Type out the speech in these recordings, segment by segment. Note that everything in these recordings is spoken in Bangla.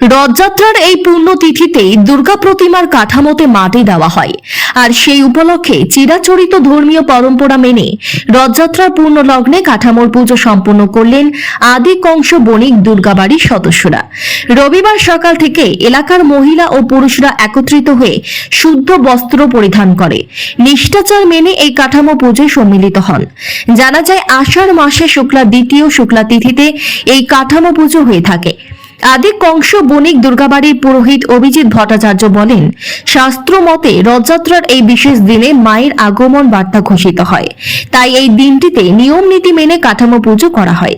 রথযাত্রার এই পুণ্যতিথিতেই দুর্গা প্রতিমার কাঠামোতে মাটি দেওয়া হয়। আর সেই উপলক্ষে চিরাচরিত ধর্মীয় পরম্পরা মেনে রথযাত্রার পূর্ণ লগ্নে কাঠামোর পুজো সম্পন্ন করলেন আদি কংস বণিক দুর্গাবাড়ির সদস্যরা। রবিবার সকাল থেকে এলাকার মহিলা ও পুরুষরা একত্রিত হয়ে শুদ্ধ বস্ত্র পরিধান করে নিষ্ঠাচার মেনে এই কাঠামো পুজোয় সম্মিলিত হন। জানা যায় আষাঢ় মাসে শুক্লা দ্বিতীয় শুক্লা তিথিতে এই কাঠামো পুজো হয়ে থাকে। আদি কংস বণিক দুর্গাবাড়ির পুরোহিত অভিজিৎ ভট্টাচার্য বলেন, শাস্ত্র মতে রথযাত্রার এই বিশেষ দিনে মায়ের আগমন বার্তা ঘোষিত হয়, তাই এই দিনটিতে নিয়ম নীতি মেনে কাঠামো পুজো করা হয়।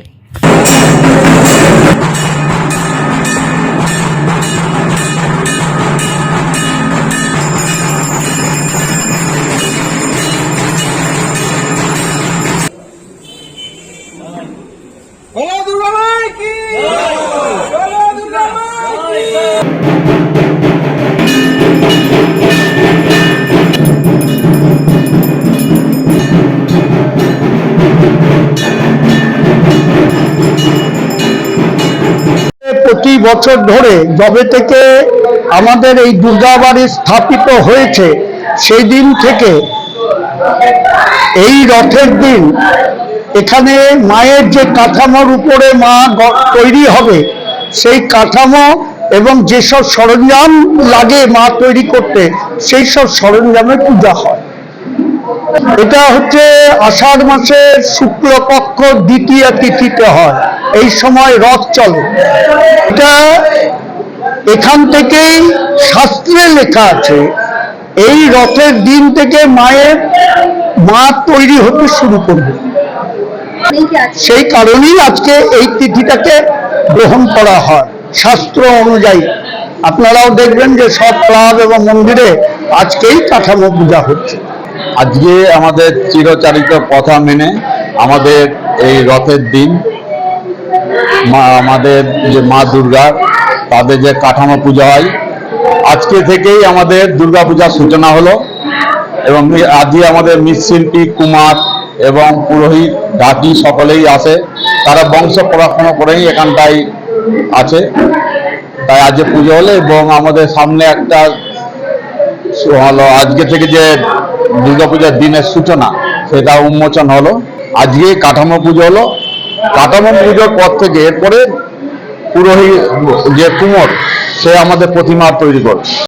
প্রতি বছর ধরে যবে থেকে আমাদের এই দুর্গাবাড়ি স্থাপিত হয়েছে সেই দিন থেকে এই রথের দিন এখানে মায়ের যে কাঠামোর উপরে মা তৈরি হবে সেই কাঠামো এবং যেসব সরঞ্জাম লাগে মা তৈরি করতে সেই সব সরঞ্জামের পূজা হয়। এটা হচ্ছে আষাঢ় মাসের শুক্লপক্ষ দ্বিতীয় তিথিতে হয়, এই সময় রথ চলে। এটা এখান থেকেই শাস্ত্রে লেখা আছে এই রথের দিন থেকে মা তৈরি হতে শুরু করবে, সেই কারণেই আজকে এই তিথিটাকে গ্রহণ করা হয় শাস্ত্র অনুযায়ী। আপনারাও দেখবেন যে সব ক্লাব এবং মন্দিরে আজকেই কাঠামো পূজা হচ্ছে। আজকে আমাদের চিরচারিত কথা মেনে আমাদের এই রথের দিন আমাদের যে মা দুর্গা তাদের যে কাঠামো পূজা হয় আজকে থেকেই আমাদের দুর্গা পূজার সূচনা হলো। এবং আজকে আমাদের মৃৎশিল্পী, কুমার এবং পুরোহিত, ঢাকি সকলেই আসে, তারা বংশ পড়াশোনা করেই এখানটায় আছে। তাই আজকে পুজো হলো এবং আমাদের সামনে একটা হলো আজকে থেকে যে দুর্গাপূজার দিনের সূচনা সেটা উন্মোচন হলো। আজকে কাঠামো পুজো হলো। কাঠামো পুজোর পর থেকে এরপরে পুরোহিত যে কুমোর সে আমাদের প্রতিমা তৈরি করবে।